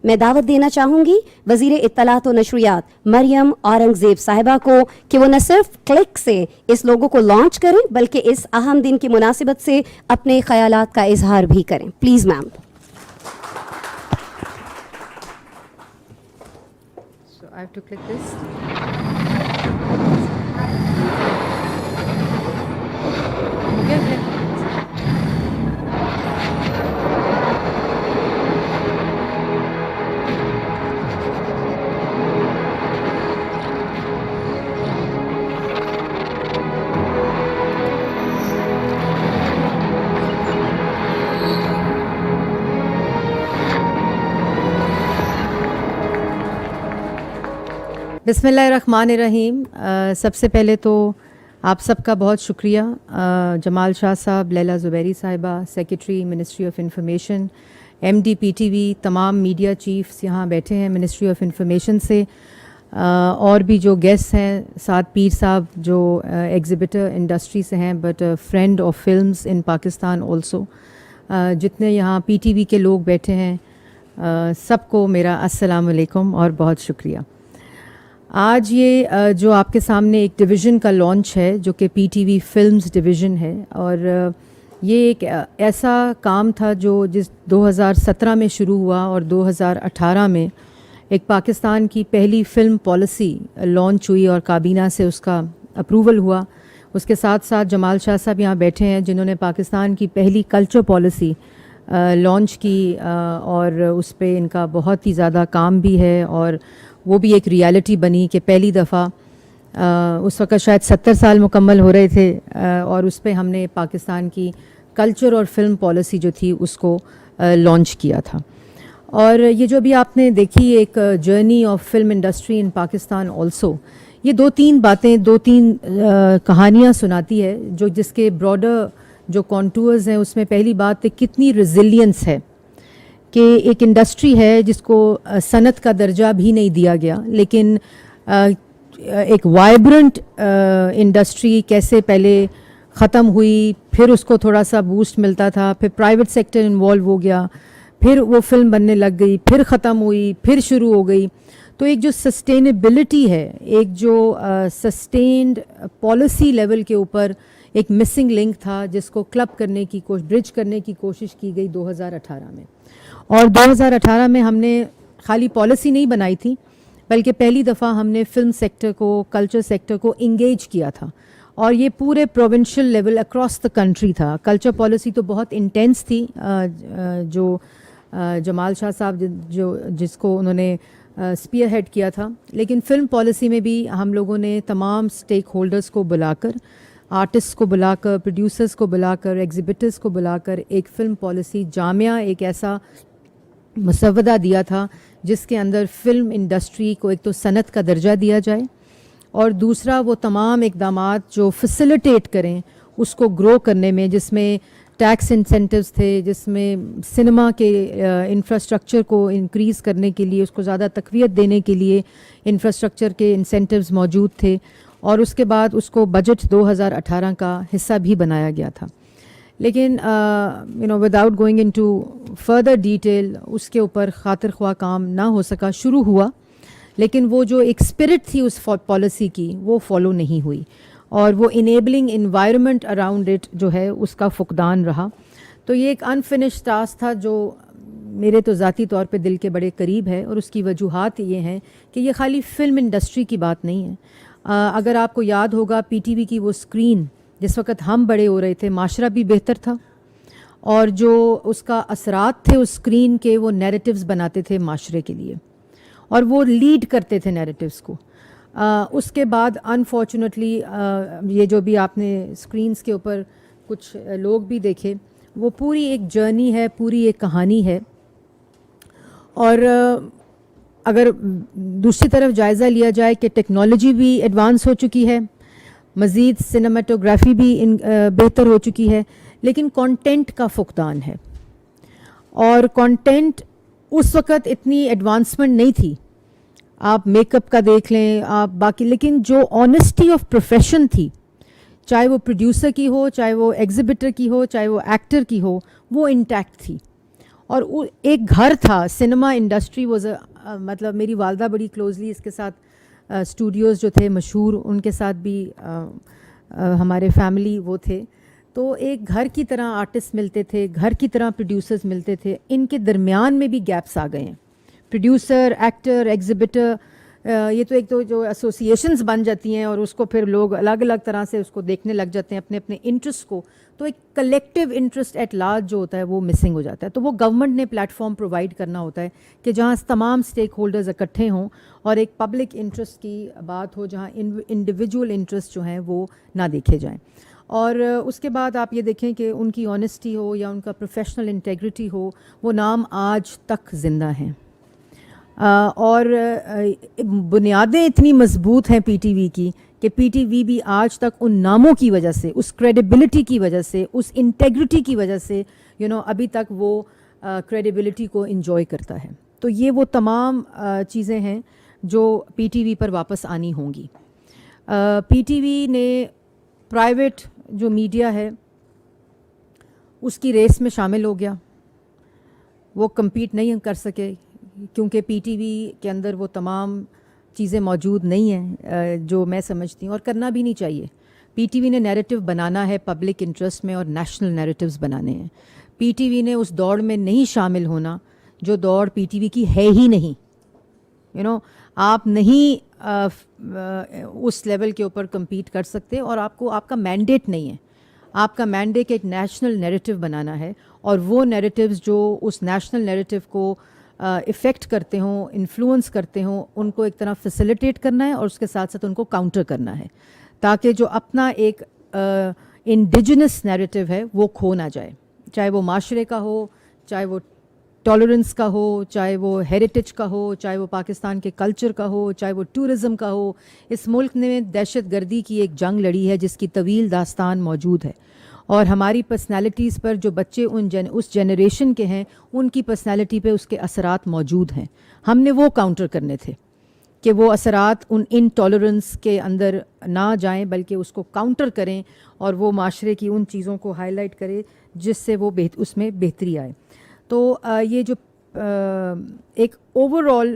میں دعوت دینا چاہوں گی وزیر اطلاعات و نشریات مریم اورنگزیب صاحبہ کو کہ وہ نہ صرف کلک سے اس لوگو کو لانچ کریں بلکہ اس اہم دن کی مناسبت سے اپنے خیالات کا اظہار بھی کریں. Please ma'am. So I have to click this. Okay. بسم اللہ الرحمن الرحیم. سب سے پہلے تو آپ سب کا بہت شکریہ. جمال شاہ صاحب، لیلا زبیری صاحبہ، secretary ministry of information, M D P T V, تمام میڈیا چیفز یہاں بیٹھے ہیں منسٹری آف انفارمیشن سے، اور بھی جو گیسٹ ہیں، سعد پیر صاحب جو ایگزیبیٹر انڈسٹری سے ہیں but friend of films in Pakistan also, جتنے یہاں پی ٹی وی کے لوگ بیٹھے ہیں، سب کو میرا السلام علیکم اور بہت شکریہ. آج یہ جو آپ کے سامنے ایک ڈویژن کا لانچ ہے جو کہ پی ٹی وی فلمز ڈویژن ہے، اور یہ ایک ایسا کام تھا جو 2017 میں شروع ہوا اور 2018 میں ایک پاکستان کی پہلی فلم پالیسی لانچ ہوئی اور کابینہ سے اس کا اپروول ہوا. اس کے ساتھ ساتھ جمال شاہ صاحب یہاں بیٹھے ہیں جنہوں نے پاکستان کی پہلی کلچر پالیسی لانچ کی، اور اس پہ ان کا بہت ہی زیادہ کام بھی ہے، اور وہ بھی ایک ریالٹی بنی کہ پہلی دفعہ اس وقت شاید 70 سال مکمل ہو رہے تھے، اور اس پہ ہم نے پاکستان کی کلچر اور فلم پالیسی جو تھی اس کو لانچ کیا تھا. اور یہ جو بھی آپ نے دیکھی ایک journey of film industry in Pakistan also, یہ دو تین کہانیاں سناتی ہے جو جس کے براڈر جو کانٹورز ہیں. اس میں پہلی بات ہے کتنی ریزیلینس ہے کہ ایک انڈسٹری ہے جس کو صنعت کا درجہ بھی نہیں دیا گیا، لیکن ایک وائبرنٹ انڈسٹری کیسے پہلے ختم ہوئی، پھر اس کو تھوڑا سا بوسٹ ملتا تھا، پھر پرائیویٹ سیکٹر انوالو ہو گیا، پھر وہ فلم بننے لگ گئی، پھر ختم ہوئی، پھر شروع ہو گئی. تو ایک جو سسٹینیبلٹی ہے، ایک جو سسٹینڈ پالیسی لیول کے اوپر ایک مسنگ لنک تھا جس کو کلب کرنے کی برج کرنے کی کوشش کی گئی 2018 میں. اور 2018 میں ہم نے خالی پالیسی نہیں بنائی تھی بلکہ پہلی دفعہ ہم نے فلم سیکٹر کو، کلچر سیکٹر کو انگیج کیا تھا، اور یہ پورے provincial level across the country تھا. کلچر پالیسی تو بہت انٹینس تھی جو جمال شاہ صاحب جس کو انہوں نے اسپیئر ہیڈ کیا تھا، لیکن فلم پالیسی میں بھی ہم لوگوں نے تمام اسٹیک ہولڈرز کو بلا کر، آرٹسٹ کو بلا کر، پروڈیوسرز کو بلا کر، ایگزیبٹرز کو بلا کر ایک فلم پالیسی جامعہ، ایک ایسا مسودہ دیا تھا جس کے اندر فلم انڈسٹری کو ایک تو صنعت کا درجہ دیا جائے، اور دوسرا وہ تمام اقدامات جو فیسیلیٹیٹ کریں اس کو گرو کرنے میں، جس میں ٹیکس انسینٹیوز تھے، جس میں سنیما کے انفراسٹرکچر کو انکریز کرنے کے لیے، اس کو زیادہ تقویت دینے کے لیے انفراسٹرکچر کے انسینٹیوز موجود تھے، اور اس کے بعد اس کو بجٹ 2018 کا حصہ بھی بنایا گیا تھا. لیکن without going into further detail اس کے اوپر خاطر خواہ کام نہ ہو سکا. شروع ہوا لیکن وہ جو ایک اسپرٹ تھی اس پالیسی کی وہ فالو نہیں ہوئی، اور وہ انیبلنگ انوائرمنٹ اراؤنڈ اٹ جو ہے اس کا فقدان رہا. تو یہ ایک انفنشڈ ٹاسک تھا جو میرے تو ذاتی طور پہ دل کے بڑے قریب ہے، اور اس کی وجوہات یہ ہیں کہ یہ خالی فلم انڈسٹری کی بات نہیں ہے. اگر آپ کو یاد ہوگا پی ٹی وی کی وہ اسکرین جس وقت ہم بڑے ہو رہے تھے، معاشرہ بھی بہتر تھا، اور جو اس کا اثرات تھے اس اسکرین کے، وہ نیریٹیوز بناتے تھے معاشرے کے لیے، اور وہ لیڈ کرتے تھے نیریٹیوز کو. اس کے بعد انفارچونیٹلی یہ جو بھی آپ نے اسکرینز کے اوپر کچھ لوگ بھی دیکھے، وہ پوری ایک جرنی ہے، پوری ایک کہانی ہے. اور اگر دوسری طرف جائزہ لیا جائے کہ ٹیکنالوجی بھی ایڈوانس ہو چکی ہے، مزید سنیماٹوگرافی بھی بہتر ہو چکی ہے، لیکن کانٹینٹ کا فقدان ہے. اور کانٹینٹ اس وقت اتنی ایڈوانسمنٹ نہیں تھی. آپ میک اپ کا دیکھ لیں، آپ باقی، لیکن جو آنیسٹی آف پروفیشن تھی، چاہے وہ پروڈیوسر کی ہو، چاہے وہ ایگزیبٹر کی ہو، چاہے وہ ایکٹر کی ہو، وہ انٹیکٹ تھی. اور ایک گھر تھا. سنیما انڈسٹری واز مطلب میری والدہ بڑی کلوزلی اس کے ساتھ اسٹوڈیوز جو تھے مشہور ان کے ساتھ بھی ہمارے فیملی وہ تھے. تو ایک گھر کی طرح آرٹسٹ ملتے تھے, گھر کی طرح پروڈیوسرز ملتے تھے. ان کے درمیان میں بھی گیپس آ گئے ہیں. پروڈیوسر, ایکٹر, ایگزیبٹر, یہ تو ایک تو جو ایسوسیشنز بن جاتی ہیں اور اس کو پھر لوگ الگ الگ طرح سے اس کو دیکھنے لگ جاتے ہیں اپنے اپنے انٹرسٹ کو. تو ایک کلیکٹیو انٹرسٹ ایٹ لارج جو ہوتا ہے وہ مسنگ ہو جاتا ہے. تو وہ گورنمنٹ نے پلیٹ فارم پرووائڈ کرنا ہوتا ہے کہ جہاں تمام اسٹیک ہولڈرز اکٹھے ہوں اور ایک پبلک انٹرسٹ کی بات ہو, جہاں انڈیویجول انٹرسٹ جو ہیں وہ نہ دیکھے جائیں. اور اس کے بعد آپ یہ دیکھیں کہ ان کی آنیسٹی ہو یا ان کا پروفیشنل انٹیگریٹی ہو, وہ نام آج تک زندہ ہیں. اور بنیادیں اتنی مضبوط ہیں پی ٹی وی کی کہ پی ٹی وی بھی آج تک ان ناموں کی وجہ سے, اس کریڈیبلٹی کی وجہ سے, اس انٹیگریٹی کی وجہ سے ابھی تک وہ کریڈیبلٹی کو انجوائے کرتا ہے. تو یہ وہ تمام چیزیں ہیں جو پی ٹی وی پر واپس آنی ہوں گی. پی ٹی وی نے پرائیویٹ جو میڈیا ہے اس کی ریس میں شامل ہو گیا. وہ کمپیٹ نہیں کر سکے کیونکہ پی ٹی وی کے اندر وہ تمام چیزیں موجود نہیں ہیں جو میں سمجھتی ہوں, اور کرنا بھی نہیں چاہیے. پی ٹی وی نے نیریٹو بنانا ہے پبلک انٹرسٹ میں اور نیشنل نیریٹیوز بنانے ہیں. پی ٹی وی نے اس دوڑ میں نہیں شامل ہونا جو دوڑ پی ٹی وی کی ہے ہی نہیں. آپ نہیں اس لیول کے اوپر کمپیٹ کر سکتے اور آپ کا مینڈیٹ نہیں ہے. آپ کا مینڈیٹ ایک نیشنل نیریٹیو بنانا ہے, اور وہ نیریٹیوز جو اس نیشنل نیریٹیو کو افیکٹ کرتے ہوں, انفلوئنس کرتے ہوں, ان کو ایک طرح فیسیلیٹیٹ کرنا ہے اور اس کے ساتھ ساتھ ان کو کاؤنٹر کرنا ہے, تاکہ جو اپنا ایک انڈیجنس نیریٹیو ہے وہ کھو نہ جائے. چاہے وہ معاشرے کا ہو, چاہے وہ ٹالرنس کا ہو, چاہے وہ ہیریٹیج کا ہو, چاہے وہ پاکستان کے کلچر کا ہو, چاہے وہ ٹورزم کا ہو. اس ملک نے دہشت گردی کی ایک جنگ لڑی ہے جس کی طویل داستان موجود ہے, اور ہماری پرسنالٹیز پر جو بچے اس جنریشن کے ہیں ان کی پرسنالٹی پہ اس کے اثرات موجود ہیں. ہم نے وہ کاؤنٹر کرنے تھے کہ وہ اثرات ان ٹالرنس کے اندر نہ جائیں, بلکہ اس کو کاؤنٹر کریں اور وہ معاشرے کی ان چیزوں کو ہائی لائٹ کرے جس سے وہ اس میں بہتری آئے. تو یہ جو ایک اوور آل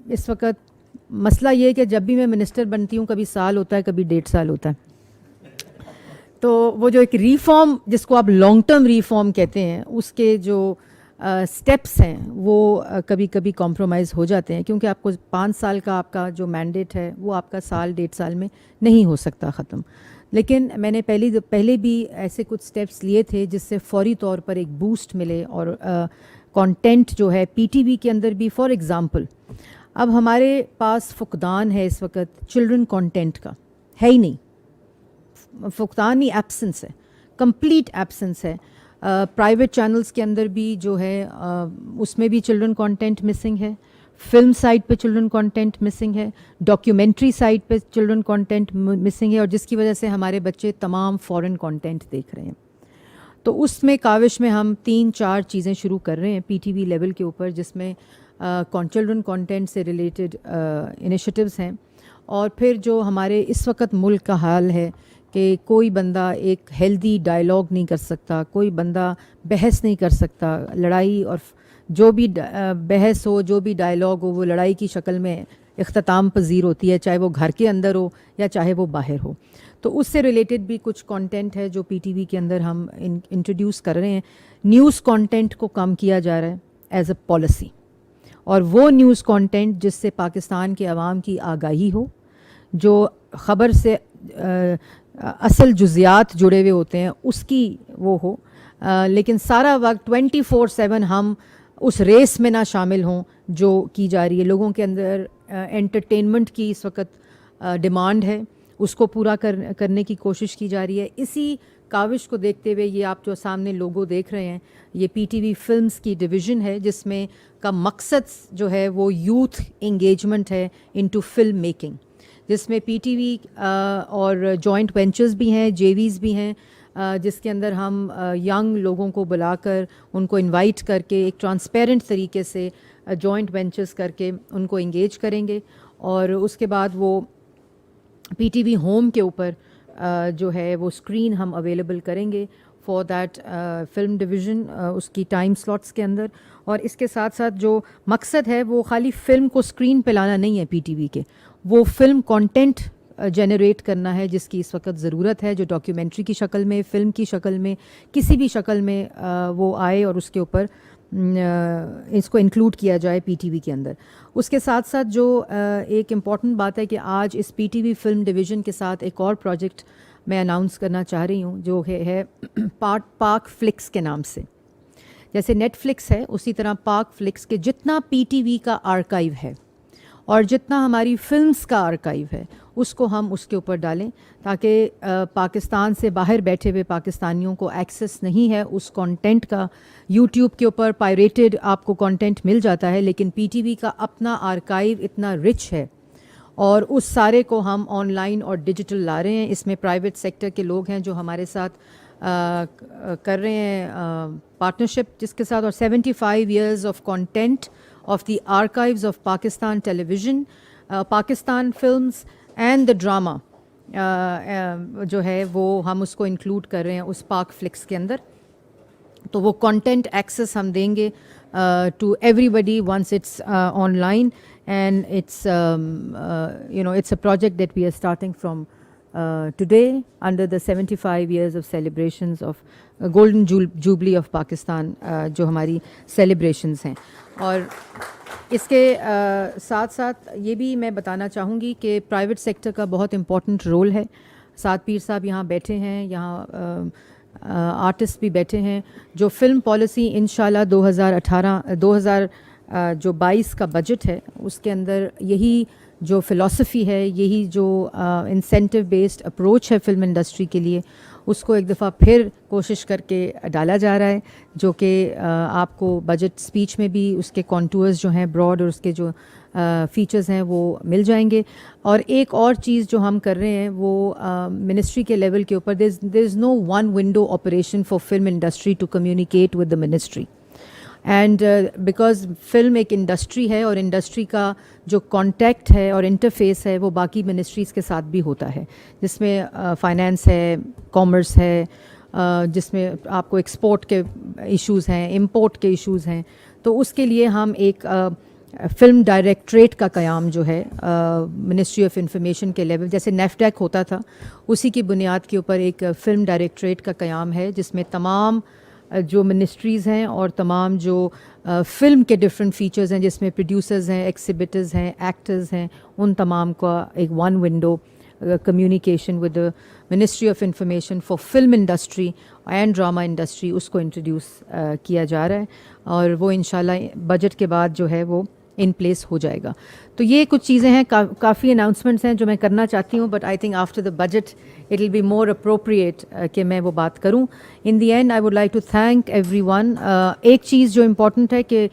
اس وقت مسئلہ یہ ہے کہ جب بھی میں منسٹر بنتی ہوں کبھی سال ہوتا ہے, کبھی 1.5 سال ہوتا ہے. تو وہ جو ایک ریفارم جس کو آپ لانگ ٹرم ریفارم کہتے ہیں اس کے جو سٹیپس ہیں وہ کبھی کبھی کمپرومائز ہو جاتے ہیں, کیونکہ آپ کو 5 سال کا آپ کا جو مینڈیٹ ہے وہ آپ کا سال 1.5 سال میں نہیں ہو سکتا ختم. لیکن میں نے پہلے بھی ایسے کچھ سٹیپس لیے تھے جس سے فوری طور پر ایک بوسٹ ملے, اور کانٹینٹ جو ہے پی ٹی وی کے اندر بھی. فار ایگزامپل اب ہمارے پاس فقدان ہے اس وقت چلڈرن کانٹینٹ کا, ہے ہی نہیں. فقدان ہی ایبسنس ہے, کمپلیٹ ایبسنس ہے. پرائیویٹ چینلز کے اندر بھی جو ہے اس میں بھی چلڈرن کانٹینٹ مسنگ ہے, فلم سائٹ پہ چلڈرن کانٹینٹ مسنگ ہے, ڈاکیومنٹری سائٹ پہ چلڈرن کانٹینٹ مسنگ ہے, اور جس کی وجہ سے ہمارے بچے تمام فورن کانٹینٹ دیکھ رہے ہیں. تو اس میں کاوش میں ہم 3-4 چیزیں شروع کر رہے ہیں پی ٹی وی لیول کے اوپر, جس میں چلڈرن کانٹینٹ سے ریلیٹڈ انیشیٹوز ہیں. اور پھر جو ہمارے اس وقت ملک کا حال ہے کہ کوئی بندہ ایک ہیلدی ڈائلاگ نہیں کر سکتا, کوئی بندہ بحث نہیں کر سکتا. لڑائی اور جو بھی بحث ہو, جو بھی ڈائلاگ ہو, وہ لڑائی کی شکل میں اختتام پذیر ہوتی ہے, چاہے وہ گھر کے اندر ہو یا چاہے وہ باہر ہو. تو اس سے ریلیٹڈ بھی کچھ کانٹینٹ ہے جو پی ٹی وی کے اندر ہم انٹروڈیوس کر رہے ہیں. نیوز کانٹینٹ کو کم کیا جا رہا ہے ایز اے پالیسی, اور وہ نیوز کانٹینٹ جس سے پاکستان کے عوام کی آگاہی ہو, جو خبر سے اصل جزیات جڑے ہوئے ہوتے ہیں اس کی وہ ہو, لیکن سارا وقت 24/7 ہم اس ریس میں نہ شامل ہوں جو کی جا رہی ہے. لوگوں کے اندر انٹرٹینمنٹ کی اس وقت ڈیمانڈ ہے, اس کو پورا کرنے کی کوشش کی جا رہی ہے. اسی کاوش کو دیکھتے ہوئے یہ آپ جو سامنے لوگو دیکھ رہے ہیں یہ پی ٹی وی فلمز کی ڈویژن ہے, جس میں کا مقصد جو ہے وہ یوتھ انگیجمنٹ ہے انٹو فلم میکنگ, جس میں پی ٹی وی اور جوائنٹ وینچرز بھی ہیں, جے ویز بھی ہیں, جس کے اندر ہم ینگ لوگوں کو بلا کر ان کو انوائٹ کر کے ایک ٹرانسپیرنٹ طریقے سے جوائنٹ وینچرز کر کے ان کو انگیج کریں گے. اور اس کے بعد وہ پی ٹی وی ہوم کے اوپر جو ہے وہ اسکرین ہم اویلیبل کریں گے فار دیٹ فلم ڈویژن اس کی ٹائم سلاٹس کے اندر. اور اس کے ساتھ ساتھ جو مقصد ہے وہ خالی فلم کو اسکرین پہ لانا نہیں ہے پی ٹی وی کے, وہ فلم کانٹینٹ جنریٹ کرنا ہے جس کی اس وقت ضرورت ہے, جو ڈاکیومنٹری کی شکل میں, فلم کی شکل میں, کسی بھی شکل میں وہ آئے اور اس کے اوپر اس کو انکلوڈ کیا جائے پی ٹی وی کے اندر. اس کے ساتھ ساتھ جو ایک امپورٹنٹ بات ہے کہ آج اس P T V film division کے ساتھ ایک اور پروجیکٹ میں اناؤنس کرنا چاہ رہی ہوں جو ہے پاک فلکس کے نام سے. جیسے نیٹ فلکس ہے اسی طرح پاک فلکس کے جتنا پی ٹی وی کا آرکائیو ہے اور جتنا ہماری فلمز کا آرکائیو ہے اس کو ہم اس کے اوپر ڈالیں, تاکہ پاکستان سے باہر بیٹھے ہوئے پاکستانیوں کو ایکسیس نہیں ہے اس کانٹینٹ کا. یوٹیوب کے اوپر پائریٹڈ آپ کو کانٹینٹ مل جاتا ہے, لیکن پی ٹی وی کا اپنا آرکائیو اتنا رچ ہے اور اس سارے کو ہم آن لائن اور ڈیجیٹل لا رہے ہیں. اس میں پرائیویٹ سیکٹر کے لوگ ہیں جو ہمارے ساتھ کر رہے ہیں پارٹنرشپ, جس کے ساتھ, اور 75 years of content of the archives of Pakistan television, Pakistan films and the drama جو ہے وہ ہم اس کو انکلوڈ کر رہے ہیں اس پاک فلکس کے اندر. تو وہ کانٹینٹ ایکسیس ہم دیں گے to everybody once it's online, and it's it's a project that we are starting from today under the 75 years of celebrations of golden jubilee of Pakistan, جو ہماری celebrations ہیں. اور اس کے ساتھ ساتھ یہ بھی میں بتانا چاہوں گی کہ پرائیویٹ سیکٹر کا بہت امپورٹنٹ رول ہے. سعد پیر صاحب یہاں بیٹھے ہیں, یہاں آرٹسٹ بھی بیٹھے ہیں. جو فلم پالیسی انشاءاللہ 2022 کا بجٹ ہے اس کے اندر یہی جو فلاسفی ہے, یہی جو انسینٹیو بیسڈ اپروچ ہے فلم انڈسٹری کے لیے, اس کو ایک دفعہ پھر کوشش کر کے ڈالا جا رہا ہے, جو کہ آپ کو بجٹ اسپیچ میں بھی اس کے کانٹورز جو ہیں براڈ اور اس کے جو فیچرز ہیں وہ مل جائیں گے. اور ایک اور چیز جو ہم کر رہے ہیں وہ منسٹری کے لیول کے اوپر, there is no one window operation for film industry to communicate with the ministry. And because film ایک انڈسٹری ہے اور انڈسٹری کا جو کانٹیکٹ ہے اور انٹرفیس ہے وہ باقی منسٹریز کے ساتھ بھی ہوتا ہے, جس میں فائنانس ہے, کامرس ہے, جس میں آپ کو ایکسپورٹ کے ایشوز ہیں, امپورٹ کے ایشوز ہیں. تو اس کے لیے ہم ایک فلم ڈائریکٹریٹ کا قیام جو ہے منسٹری آف انفارمیشن کے لیول, جیسے نیفڈیک ہوتا تھا اسی کی بنیاد کے اوپر ایک فلم ڈائریکٹریٹ کا قیام ہے, جس میں تمام جو منسٹریز ہیں اور تمام جو فلم کے ڈفرینٹ فیچرز ہیں, جس میں پروڈیوسرز ہیں, ایکسیبٹرز ہیں, ایکٹرز ہیں, ان تمام کا ایک one window communication with ministry of information for film industry and drama industry, اس کو انٹروڈیوس کیا جا رہا ہے. اور وہ انشاءاللہ بجٹ کے بعد جو ہے وہ ان پلیس ہو جائے گا. تو یہ کچھ چیزیں ہیں, کافی اناؤنسمنٹس ہیں جو میں کرنا چاہتی ہوں, but I think after the budget it will be more appropriate کہ میں وہ بات کروں. In the end I would like to thank everyone. ایک چیز جو امپورٹنٹ ہے کہ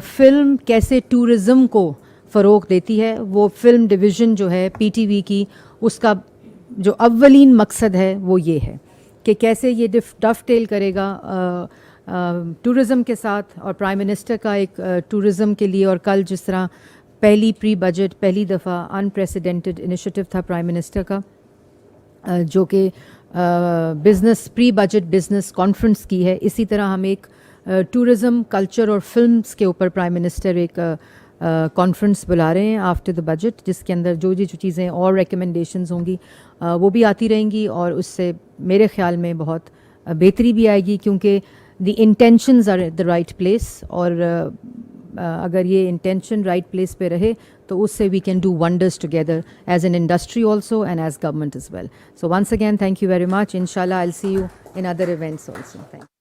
فلم کیسے ٹورزم کو فروغ دیتی ہے, وہ فلم ڈویژن جو ہے پی ٹی وی کی, اس کا جو اولین مقصد ہے وہ یہ ہے کہ کیسے یہ ڈف ٹیل کرے گا ٹورزم کے ساتھ. اور پرائم منسٹر کا ایک ٹورزم کے لیے, اور کل جس طرح پہلی پری بجٹ پہلی دفعہ انپریسیڈنٹڈ انیشیٹو تھا پرائم منسٹر کا, جو کہ business pre budget business conference کی ہے, اسی طرح ہم ایک ٹورزم کلچر اور فلمز کے اوپر پرائم منسٹر ایک کانفرنس بلا رہے ہیں آفٹر دا بجٹ, جس کے اندر جو چیزیں اور ریکمنڈیشنز ہوں گی وہ بھی آتی رہیں گی, اور اس سے میرے خیال میں بہت بہتری بھی آئے گی, کیونکہ the intentions are at the right place. اور اگر یہ انٹینشن رائٹ پلیس پہ رہے تو اس سے we can do wonders together as an industry also and as government as well. So once again thank you very much. انشاءاللہ I will see you in other events also. Thank you.